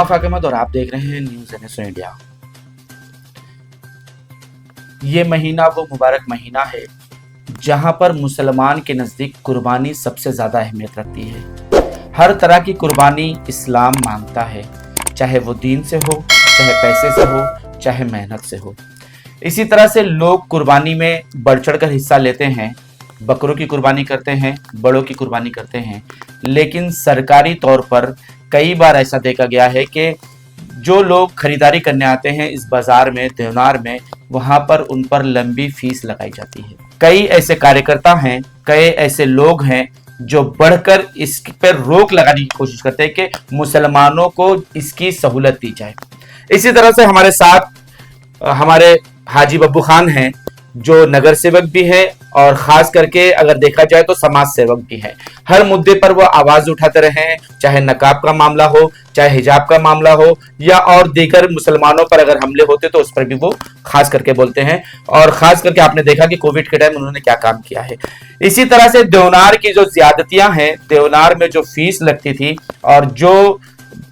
आफाक अहमद और आप देख रहे हैं न्यूज एनएसओ इंडिया। ये महीना वो मुबारक महीना है जहां पर मुसलमान के नज़दीक कुर्बानी सबसे ज़्यादा अहमियत रखती है। हर तरह की कुर्बानी इस्लाम मांगता है, चाहे वो दीन से हो, चाहे पैसे से हो, चाहे मेहनत से हो। इसी तरह से लोग कुर्बानी में बढ़ चढ़ कर हिस्सा लेते हैं, बकरों की कुर्बानी करते हैं, बड़ों की कुर्बानी करते हैं। लेकिन सरकारी तौर पर कई बार ऐसा देखा गया है कि जो लोग खरीदारी करने आते हैं इस बाजार में, देवनार में, वहां पर उन पर लंबी फीस लगाई जाती है। कई ऐसे कार्यकर्ता हैं, कई ऐसे लोग हैं जो बढ़कर इस पर रोक लगाने की कोशिश करते हैं कि मुसलमानों को इसकी सहूलत दी जाए। इसी तरह से हमारे साथ हमारे हाजी बब्बू खान हैं जो नगर सेवक भी है और खास करके अगर देखा जाए तो समाज सेवक भी है। हर मुद्दे पर वो आवाज उठाते रहे हैं, चाहे नकाब का मामला हो, चाहे हिजाब का मामला हो, या और दीगर मुसलमानों पर अगर हमले होते तो उस पर भी वो खास करके बोलते हैं। और खास करके आपने देखा कि कोविड के टाइम उन्होंने क्या काम किया है। इसी तरह से देवनार की जो ज्यादतियां हैं, देवनार में जो फीस लगती थी और जो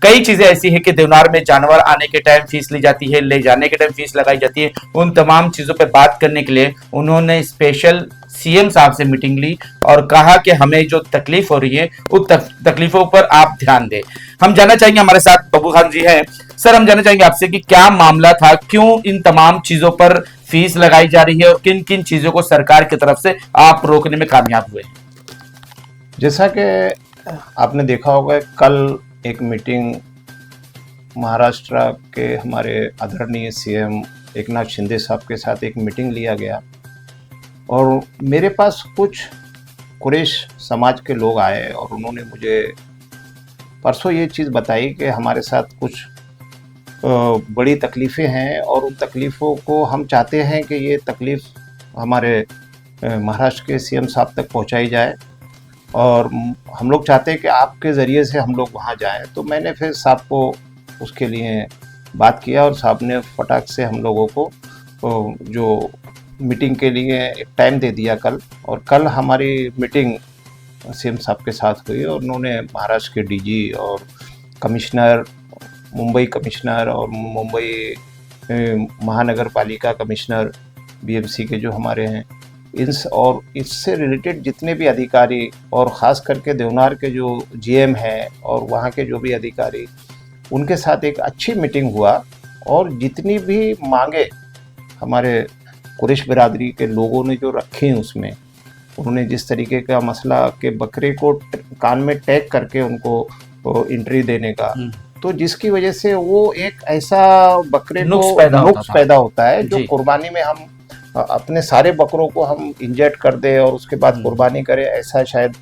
कई चीजें ऐसी है कि देवनार में जानवर आने के टाइम फीस ली जाती है, ले जाने के टाइम फीस लगाई जाती है। उन तमाम चीजों पे बात करने के लिए उन्होंने स्पेशल सीएम साहब से मीटिंग ली और कहा कि हमें जो तकलीफ हो रही है उन तकलीफों पर आप ध्यान दें। हम जानना चाहेंगे, हमारे साथ बब्बू खान जी हैं। सर, हम जानना चाहेंगे आपसे कि क्या मामला था, क्यों इन तमाम चीजों पर फीस लगाई जा रही है और किन किन चीजों को सरकार की तरफ से आप रोकने में कामयाब हुए? जैसा कि आपने देखा होगा, कल एक मीटिंग महाराष्ट्र के हमारे आदरणीय सीएम एकनाथ शिंदे साहब के साथ एक मीटिंग लिया गया और मेरे पास कुछ कुरैश समाज के लोग आए और उन्होंने मुझे परसों ये चीज़ बताई कि हमारे साथ कुछ बड़ी तकलीफ़ें हैं और उन तकलीफ़ों को हम चाहते हैं कि ये तकलीफ़ हमारे महाराष्ट्र के सीएम साहब तक पहुंचाई जाए और हम लोग चाहते हैं कि आपके ज़रिए से हम लोग वहाँ जाएं। तो मैंने फिर साहब को उसके लिए बात किया और साहब ने फटाक से हम लोगों को जो मीटिंग के लिए एक टाइम दे दिया कल। और कल हमारी मीटिंग सीएम साहब के साथ हुई और उन्होंने महाराष्ट्र के डीजी और कमिश्नर, मुंबई कमिश्नर और मुंबई महानगर पालिका कमिश्नर बीएमसी के जो हमारे हैं और इससे रिलेटेड जितने भी अधिकारी और ख़ास करके देवनार के जो जीएम हैं और वहाँ के जो भी अधिकारी, उनके साथ एक अच्छी मीटिंग हुआ और जितनी भी मांगे हमारे कुरैश बिरादरी के लोगों ने जो रखी उसमें उन्होंने जिस तरीके का मसला के बकरे को कान में टैग करके उनको एंट्री देने का, तो जिसकी वजह से वो एक ऐसा बकरे नुक्स पैदा होता है जो कुर्बानी में हम अपने सारे बकरों को हम इंजेक्ट कर दे और उसके बाद कुर्बानी करें, ऐसा शायद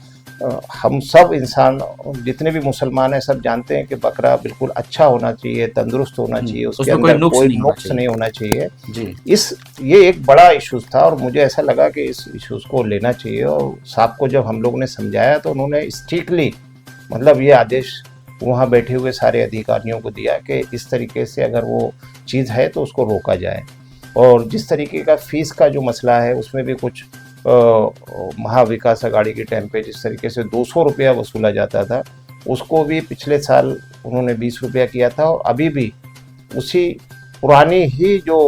हम सब इंसान जितने भी मुसलमान हैं सब जानते हैं कि बकरा बिल्कुल अच्छा होना चाहिए, तंदुरुस्त होना चाहिए, उसके अंदर कोई नुक्स नहीं होना चाहिए जी। ये एक बड़ा इशूज़ था और मुझे ऐसा लगा कि इस इशूज़ को लेना चाहिए। और साहब को जब हम लोगों ने समझाया तो उन्होंने स्ट्रिक्टली मतलब ये आदेश वहाँ बैठे हुए सारे अधिकारियों को दिया कि इस तरीके से अगर वो चीज़ है तो उसको रोका जाए। और जिस तरीके का फ़ीस का जो मसला है उसमें भी कुछ महाविकास अघाड़ी के टाइम पे जिस तरीके से 200 रुपया वसूला जाता था उसको भी पिछले साल उन्होंने 20 रुपया किया था और अभी भी उसी पुरानी ही जो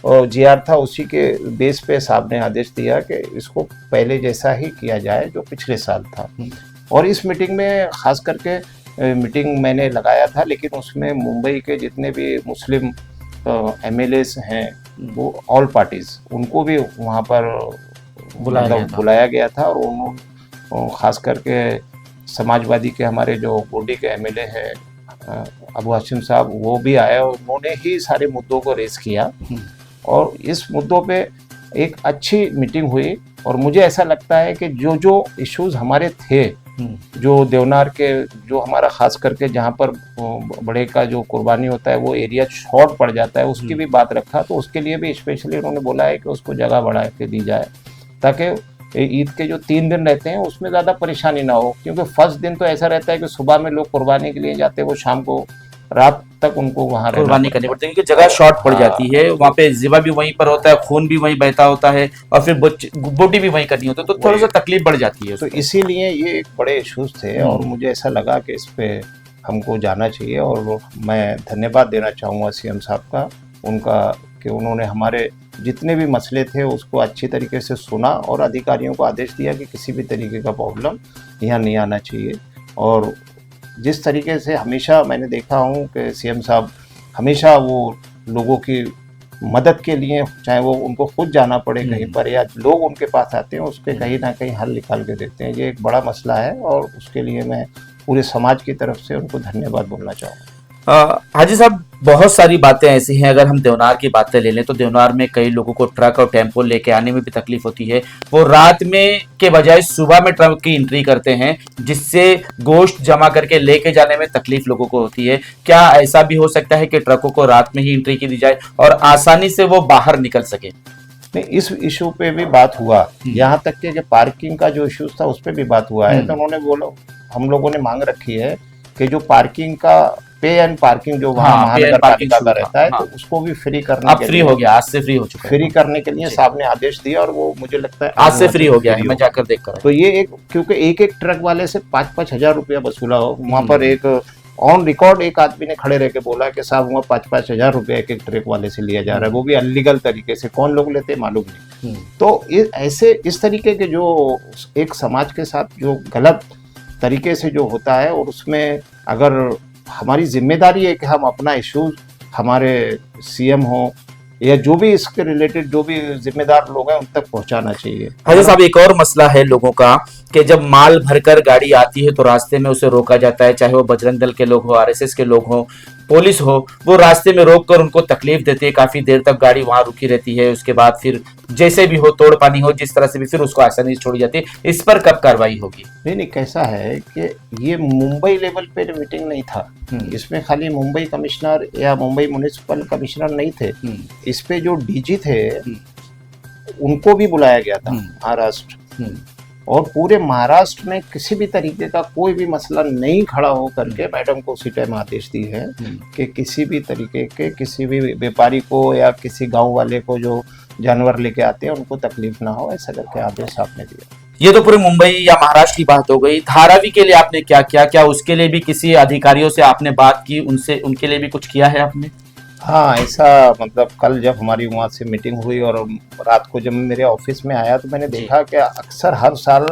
जीआर था उसी के बेस पे साहब ने आदेश दिया कि इसको पहले जैसा ही किया जाए जो पिछले साल था। और इस मीटिंग में ख़ास करके मीटिंग मैंने लगाया था, लेकिन उसमें मुंबई के जितने भी मुस्लिम एमएलएस हैं वो ऑल पार्टीज़ उनको भी वहाँ पर बुलाया गया था। और उन्होंने ख़ास करके समाजवादी के हमारे जो गोंडी के एमएलए हैं अबू हाशिम साहब वो भी आए और उन्होंने ही सारे मुद्दों को रेस किया और इस मुद्दों पे एक अच्छी मीटिंग हुई। और मुझे ऐसा लगता है कि जो इश्यूज़ हमारे थे, जो देवनार के जो हमारा ख़ास करके जहाँ पर बड़े का जो कुर्बानी होता है वो एरिया शॉर्ट पड़ जाता है, उसकी भी बात रखा। तो उसके लिए भी स्पेशली उन्होंने बोला है कि उसको जगह बढ़ा के दी जाए ताकि ईद के जो 3 दिन रहते हैं उसमें ज़्यादा परेशानी ना हो। क्योंकि फर्स्ट दिन तो ऐसा रहता है कि सुबह में लोग कुर्बानी के लिए जाते हैं, वो शाम को रात तक उनको वहाँ कुर्बानी करनी पड़ती है क्योंकि जगह शॉर्ट पड़ जाती है। वहाँ पे ज़िबा भी वहीं पर होता है, खून भी वहीं बहता होता है और फिर बोटी भी वहीं करनी होती है, तो थोड़ा सा तकलीफ बढ़ जाती है। तो इसीलिए ये एक बड़े इश्यूज थे और मुझे ऐसा लगा कि इस पे हमको जाना चाहिए। और मैं धन्यवाद देना चाहूँगा सीएम साहब का, उनका, कि उन्होंने हमारे जितने भी मसले थे उसको अच्छी तरीके से सुना और अधिकारियों को आदेश दिया कि किसी भी तरीके का प्रॉब्लम यहाँ नहीं आना चाहिए। और जिस तरीके से हमेशा मैंने देखा हूँ कि सीएम साहब हमेशा वो लोगों की मदद के लिए, चाहे वो उनको खुद जाना पड़े कहीं पर या लोग उनके पास आते हैं, उसके कहीं ना कहीं हल निकाल के देते हैं। ये एक बड़ा मसला है और उसके लिए मैं पूरे समाज की तरफ से उनको धन्यवाद बोलना चाहूँगा। हाजी साहब, बहुत सारी बातें ऐसी हैं। अगर हम देवनार की बातें ले लें तो देवनार में कई लोगों को ट्रक और टेम्पो लेके आने में भी तकलीफ होती है। वो रात में के बजाय सुबह में ट्रक की एंट्री करते हैं, जिससे गोश्त जमा करके लेके जाने में तकलीफ लोगों को होती है। क्या ऐसा भी हो सकता है कि ट्रकों को रात में ही एंट्री की दी जाए और आसानी से वो बाहर निकल सके? नहीं, इस इशू पे भी बात हुआ, यहाँ तक कि पार्किंग का जो इशू था उस पर भी बात हुआ है। तो उन्होंने बोला, हम लोगों ने मांग रखी है कि जो पार्किंग का पे एंड पार्किंग जो वहाँ महानगर पालिका का रहता है, तो उसको भी फ्री करने के लिए, फ्री हो गया, आज से फ्री हो चुका है, फ्री करने के लिए साहब ने आदेश दिया और वो मुझे लगता है आज से फ्री हो गया है। मैं जाकर देख कर, तो ये एक, क्योंकि एक एक ट्रक वाले से 5-5 हजार रुपया वसूला हो वहाँ पर। एक ऑन रिकॉर्ड एक आदमी ने खड़े रह के बोला कि साहब वहाँ 5-5 हजार रुपया एक एक ट्रक वाले से लिया जा रहा है, वो भी अनलीगल तरीके से। कौन लोग लेते हैं मालूम नहीं। तो ऐसे इस तरीके के जो एक समाज के साथ जो गलत तरीके से जो होता है, और उसमें अगर हमारी जिम्मेदारी है कि हम अपना इशू हमारे सीएम हो या जो भी इसके रिलेटेड जो भी जिम्मेदार लोग हैं उन तक पहुंचाना चाहिए। हाजी साहब, एक और मसला है लोगों का कि जब माल भरकर गाड़ी आती है तो रास्ते में उसे रोका जाता है, चाहे वो बजरंग दल के लोग हो, आरएसएस के लोग हो, पुलिस हो, वो रास्ते में रोक कर उनको तकलीफ देती है। काफी देर तक गाड़ी वहां रुकी रहती है, उसके बाद फिर जैसे भी हो, तोड़ पानी हो, जिस तरह से भी, फिर उसको आसानी से छोड़ी जाती है। इस पर कब कार्रवाई होगी? नहीं, कैसा है कि ये मुंबई लेवल पे मीटिंग नहीं था, इसमें खाली मुंबई कमिश्नर या मुंबई म्युनिसिपल कमिश्नर नहीं थे, इस पे जो डीजी थे उनको भी बुलाया गया था, महाराष्ट्र। और पूरे महाराष्ट्र में किसी भी तरीके का कोई भी मसला नहीं खड़ा हो करके मैडम को उसी टाइम आदेश दी है कि किसी भी तरीके के किसी भी व्यापारी को या किसी गांव वाले को जो जानवर लेके आते हैं उनको तकलीफ ना हो, ऐसा करके आदेश आपने दिया। ये तो पूरे मुंबई या महाराष्ट्र की बात हो गई। धारावी के लिए आपने क्या किया? क्या उसके लिए भी किसी अधिकारियों से आपने बात की, उनसे उनके लिए भी कुछ किया है आपने? हाँ, ऐसा मतलब कल जब हमारी वहाँ से मीटिंग हुई और रात को जब मेरे ऑफिस में आया तो मैंने देखा कि अक्सर हर साल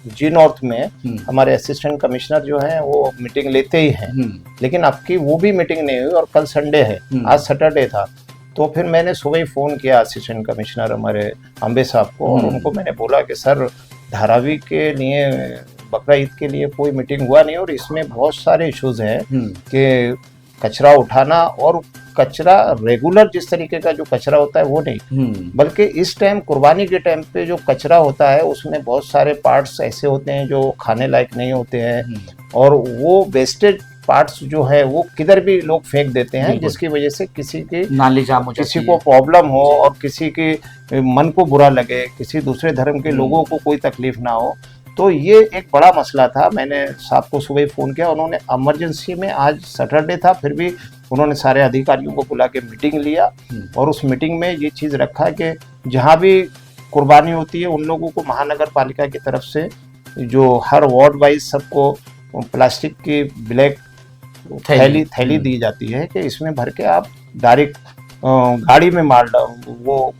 जी नॉर्थ में हमारे असिस्टेंट कमिश्नर जो हैं वो मीटिंग लेते ही हैं, लेकिन अब की वो भी मीटिंग नहीं हुई। और कल संडे है, आज सैटरडे था, तो फिर मैंने सुबह ही फ़ोन किया असिस्टेंट कमिश्नर हमारे अम्बे साहब को, और उनको मैंने बोला कि सर, धारावी के लिए बकरा ईद के लिए कोई मीटिंग हुआ नहीं और इसमें बहुत सारे इश्यूज हैं कि कचरा उठाना, और कचरा रेगुलर जिस तरीके का जो कचरा होता है वो नहीं, बल्कि इस टाइम कुर्बानी के टाइम पे जो कचरा होता है उसमें बहुत सारे पार्ट्स ऐसे होते हैं जो खाने लायक नहीं होते हैं, और वो वेस्टेज पार्ट्स जो है वो किधर भी लोग फेंक देते हैं, जिसकी वजह से किसी की नाली जाम हो जाती है, किसी को प्रॉब्लम हो और किसी के मन को बुरा लगे, किसी दूसरे धर्म के लोगों को कोई तकलीफ ना हो। तो ये एक बड़ा मसला था। मैंने साहब को सुबह ही फ़ोन किया, उन्होंने इमरजेंसी में, आज सैटरडे था फिर भी उन्होंने सारे अधिकारियों को बुला के मीटिंग लिया, और उस मीटिंग में ये चीज़ रखा कि जहाँ भी कुर्बानी होती है उन लोगों को महानगर पालिका की तरफ से जो हर वार्ड वाइज सबको प्लास्टिक की ब्लैक थैली दी जाती है कि इसमें भर के आप डायरेक्ट गाड़ी में माल वो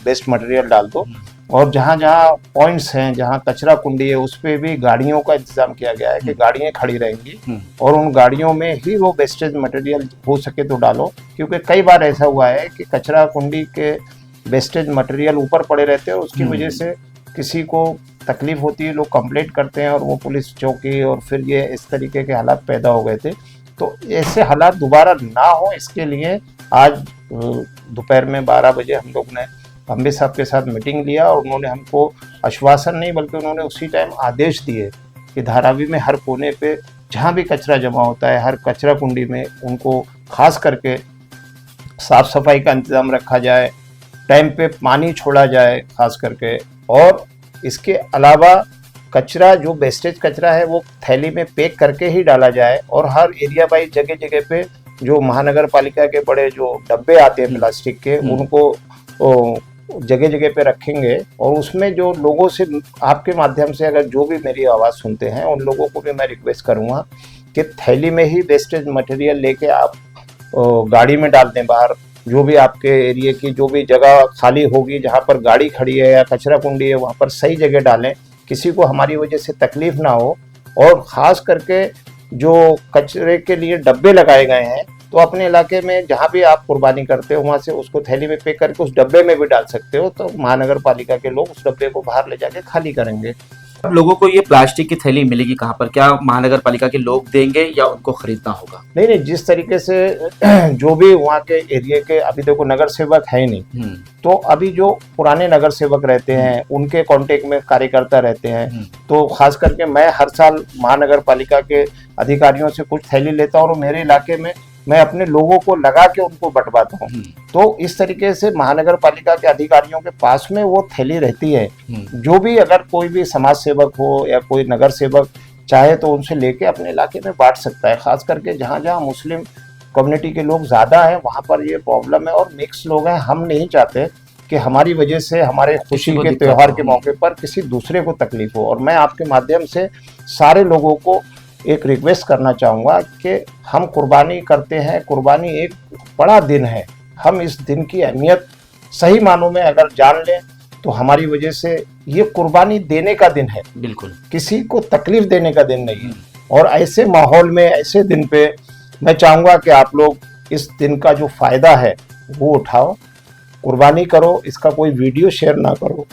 वेस्ट मटेरियल डाल दो, और जहाँ जहाँ पॉइंट्स हैं, जहाँ कचरा कुंडी है, उस पर भी गाड़ियों का इंतजाम किया गया है कि गाड़ियाँ खड़ी रहेंगी और उन गाड़ियों में ही वो वेस्टेज मटेरियल हो सके तो डालो। क्योंकि कई बार ऐसा हुआ है कि कचरा कुंडी के वेस्टेज मटेरियल ऊपर पड़े रहते हैं, उसकी वजह से किसी को तकलीफ होती है, लोग कंप्लेंट करते हैं और वो पुलिस चौकी, और फिर ये इस तरीके के हालात पैदा हो गए थे। तो ऐसे हालात दोबारा ना हो, इसके लिए आज दोपहर में 12 बजे हम लोग ने अम्बे साहब के साथ मीटिंग लिया, और उन्होंने हमको आश्वासन नहीं बल्कि उन्होंने उसी टाइम आदेश दिए कि धारावी में हर कोने पे जहाँ भी कचरा जमा होता है, हर कचरा कुंडी में उनको खास करके साफ सफाई का इंतज़ाम रखा जाए, टाइम पे पानी छोड़ा जाए खास करके, और इसके अलावा कचरा जो वेस्टेज कचरा है वो थैली में पैक करके ही डाला जाए, और हर एरिया वाइज जगह जगह पे जो महानगर पालिका के बड़े जो डब्बे आते हैं प्लास्टिक के, उनको जगह जगह पे रखेंगे। और उसमें जो लोगों से आपके माध्यम से अगर जो भी मेरी आवाज़ सुनते हैं उन लोगों को भी मैं रिक्वेस्ट करूँगा कि थैली में ही वेस्टेज मटेरियल लेके आप गाड़ी में डाल दें बाहर। जो भी आपके एरिया की जो भी जगह खाली होगी, जहाँ पर गाड़ी खड़ी है या कचरा कुंडी है, वहाँ पर सही जगह डालें, किसी को हमारी वजह से तकलीफ ना हो। और ख़ास करके जो कचरे के लिए डब्बे लगाए गए हैं, तो अपने इलाके में जहाँ भी आप कुर्बानी करते हो वहाँ से उसको थैली में पैक करके उस डब्बे में भी डाल सकते हो। तो महानगर पालिका के लोग उस डब्बे को बाहर ले जाके खाली करेंगे। अब लोगों को ये प्लास्टिक की थैली मिलेगी कहाँ पर? क्या महानगर पालिका के लोग देंगे या उनको खरीदना होगा? नहीं नहीं, जिस तरीके से जो भी वहाँ के एरिया के, अभी देखो नगर सेवक है ही नहीं, तो अभी जो पुराने नगर सेवक रहते हैं उनके कांटेक्ट में कार्यकर्ता रहते हैं। तो खास करके मैं हर साल महानगर पालिका के अधिकारियों से कुछ थैली लेता हूँ और मेरे इलाके में मैं अपने लोगों को लगा के उनको बंटवाता हूँ। तो इस तरीके से महानगर पालिका के अधिकारियों के पास में वो थैली रहती है। जो भी अगर कोई भी समाज सेवक हो या कोई नगर सेवक चाहे तो उनसे लेके अपने इलाके में बांट सकता है। खास करके जहाँ जहाँ मुस्लिम कम्युनिटी के लोग ज़्यादा हैं वहाँ पर ये प्रॉब्लम है, और मिक्स लोग हैं। हम नहीं चाहते कि हमारी वजह से हमारे खुशी के त्यौहार के मौके पर किसी दूसरे को तकलीफ हो। और मैं आपके माध्यम से सारे लोगों को एक रिक्वेस्ट करना चाहूँगा कि हम कुर्बानी करते हैं, कुर्बानी एक बड़ा दिन है। हम इस दिन की अहमियत सही मानों में अगर जान लें तो हमारी वजह से ये कुर्बानी देने का दिन है, बिल्कुल किसी को तकलीफ देने का दिन नहीं है। और ऐसे माहौल में, ऐसे दिन पे मैं चाहूँगा कि आप लोग इस दिन का जो फ़ायदा है वो उठाओ, कुर्बानी करो। इसका कोई वीडियो शेयर ना करो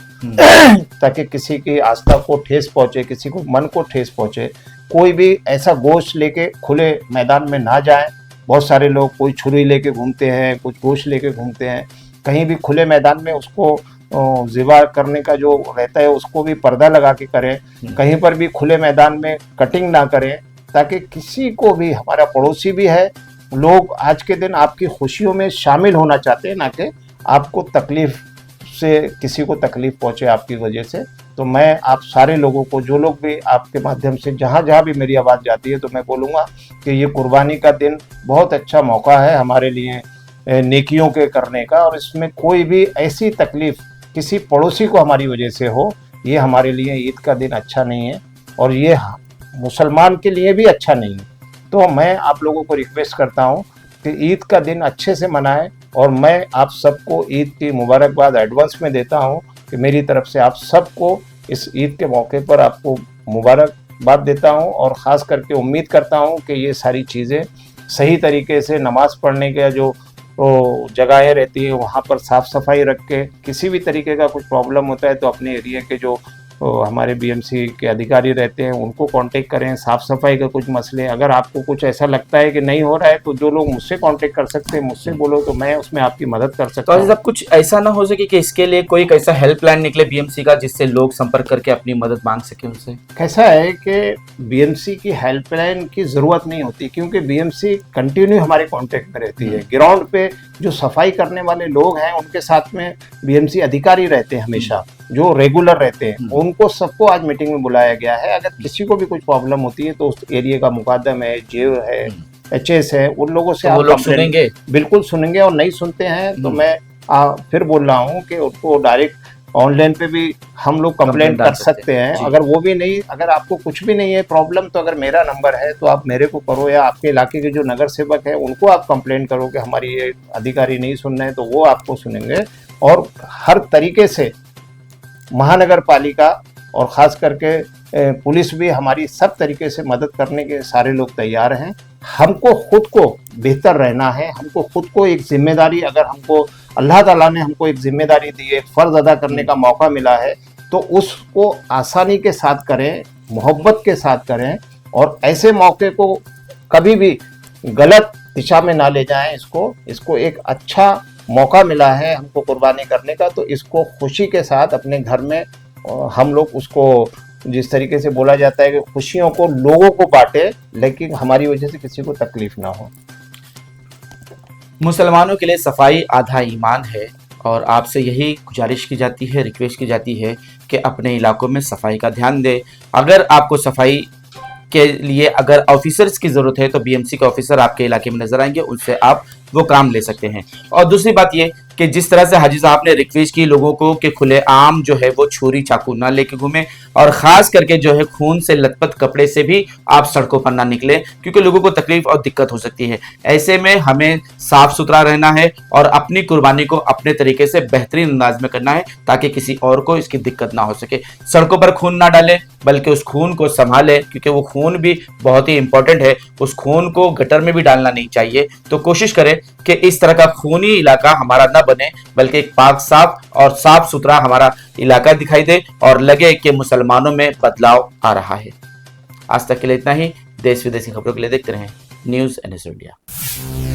ताकि किसी की आस्था को ठेस पहुँचे, किसी को मन को ठेस पहुँचे। कोई भी ऐसा गोश्त लेके खुले मैदान में ना जाए। बहुत सारे लोग कोई छुरी लेके घूमते हैं, कुछ गोश्त लेके घूमते हैं। कहीं भी खुले मैदान में उसको ज़िबा करने का जो रहता है उसको भी पर्दा लगा के करें। कहीं पर भी खुले मैदान में कटिंग ना करें, ताकि किसी को भी, हमारा पड़ोसी भी है, लोग आज के दिन आपकी खुशियों में शामिल होना चाहते हैं, ना कि आपको तकलीफ से, किसी को तकलीफ पहुँचे आपकी वजह से। तो मैं आप सारे लोगों को, जो लोग भी आपके माध्यम से जहाँ जहाँ भी मेरी आवाज़ जाती है, तो मैं बोलूँगा कि ये कुर्बानी का दिन बहुत अच्छा मौका है हमारे लिए नेकियों के करने का। और इसमें कोई भी ऐसी तकलीफ किसी पड़ोसी को हमारी वजह से हो, ये हमारे लिए ईद का दिन अच्छा नहीं है, और ये मुसलमान के लिए भी अच्छा नहीं है। तो मैं आप लोगों को रिक्वेस्ट करता हूँ कि ईद का दिन अच्छे से मनाएं। और मैं आप सबको ईद की मुबारकबाद एडवांस में देता हूँ कि मेरी तरफ से आप सबको इस ईद के मौके पर आपको मुबारकबाद देता हूँ। और ख़ास करके उम्मीद करता हूँ कि ये सारी चीज़ें सही तरीके से, नमाज़ पढ़ने का जो जगहें रहती है वहाँ पर साफ़ सफाई रख के, किसी भी तरीके का कुछ प्रॉब्लम होता है तो अपने एरिया के जो हमारे बीएमसी के अधिकारी रहते हैं उनको कांटेक्ट करें। साफ़ सफाई का कुछ मसले, अगर आपको कुछ ऐसा लगता है कि नहीं हो रहा है तो जो लोग मुझसे कांटेक्ट कर सकते हैं, मुझसे बोलो तो मैं उसमें आपकी मदद कर सकता हूँ। तो सब कुछ ऐसा ना हो सके कि इसके लिए कोई ऐसा हेल्पलाइन निकले बीएमसी का, जिससे लोग संपर्क करके अपनी मदद मांग सके उनसे? कैसा है कि बीएमसी की हेल्पलाइन की ज़रूरत नहीं होती, क्योंकि बीएमसी कंटिन्यू हमारे कांटेक्ट में रहती है। ग्राउंड पे जो सफाई करने वाले लोग हैं उनके साथ में बीएमसी अधिकारी रहते हैं हमेशा, जो रेगुलर रहते हैं। उनको सबको आज मीटिंग में बुलाया गया है। अगर किसी को भी कुछ प्रॉब्लम होती है तो उस एरिया का मुकादम है, जेव है, एचएस है, उन लोगों से तो वो लोग सुनेंगे, बिल्कुल सुनेंगे। और नहीं सुनते हैं तो मैं फिर बोल रहा हूँ कि उनको डायरेक्ट ऑनलाइन पे भी हम लोग कंप्लेंट कर सकते हैं। अगर वो भी नहीं, अगर आपको कुछ भी नहीं है प्रॉब्लम, तो अगर मेरा नंबर है तो आप मेरे को करो, या आपके इलाके के जो नगर सेवक है उनको आप कंप्लेंट करो कि हमारी ये अधिकारी नहीं सुन रहे हैं, तो वो आपको सुनेंगे। और हर तरीके से महानगर पालिका और ख़ास करके पुलिस भी हमारी सब तरीके से मदद करने के सारे लोग तैयार हैं। हमको खुद को बेहतर रहना है, हमको खुद को एक जिम्मेदारी, अगर हमको अल्लाह ताला ने हमको एक जिम्मेदारी दी है, फ़र्ज़ अदा करने का मौका मिला है, तो उसको आसानी के साथ करें, मोहब्बत के साथ करें। और ऐसे मौके को कभी भी गलत दिशा में ना ले जाएं। इसको एक अच्छा मौका मिला है हमको कुर्बानी करने का, तो इसको खुशी के साथ अपने घर में हम लोग उसको, जिस तरीके से बोला जाता है कि खुशियों को लोगों को बांटे, लेकिन हमारी वजह से किसी को तकलीफ ना हो। मुसलमानों के लिए सफाई आधा ईमान है, और आपसे यही गुजारिश की जाती है, रिक्वेस्ट की जाती है कि अपने इलाकों में सफाई का ध्यान दें। अगर आपको सफाई के लिए अगर ऑफिसर्स की ज़रूरत है तो बीएमसी के ऑफिसर आपके इलाके में नजर आएंगे, उनसे आप वो काम ले सकते हैं। और दूसरी बात ये कि जिस तरह से हाजी साहब ने रिक्वेस्ट की लोगों को कि खुले आम जो है वो छुरी चाकू ना लेके घूमें, और खास करके जो है खून से लथपथ कपड़े से भी आप सड़कों पर ना निकले, क्योंकि लोगों को तकलीफ और दिक्कत हो सकती है। ऐसे में हमें साफ सुथरा रहना है और अपनी कुर्बानी को अपने तरीके से बेहतरीन अंदाज में करना है, ताकि किसी और को इसकी दिक्कत ना हो सके। सड़कों पर खून ना डालें, बल्कि उस खून को संभालें, क्योंकि वो खून भी बहुत ही इंपॉर्टेंट है। उस खून को गटर में भी डालना नहीं चाहिए। तो कोशिश करें कि इस तरह का खूनी इलाका हमारा ना बने, बल्कि एक पाक साफ और साफ सुथरा हमारा इलाका दिखाई दे और लगे कि मुसलमानों में बदलाव आ रहा है। आज तक के लिए इतना ही। देश विदेश की खबरों के लिए देखते रहें न्यूज़ NS इंडिया।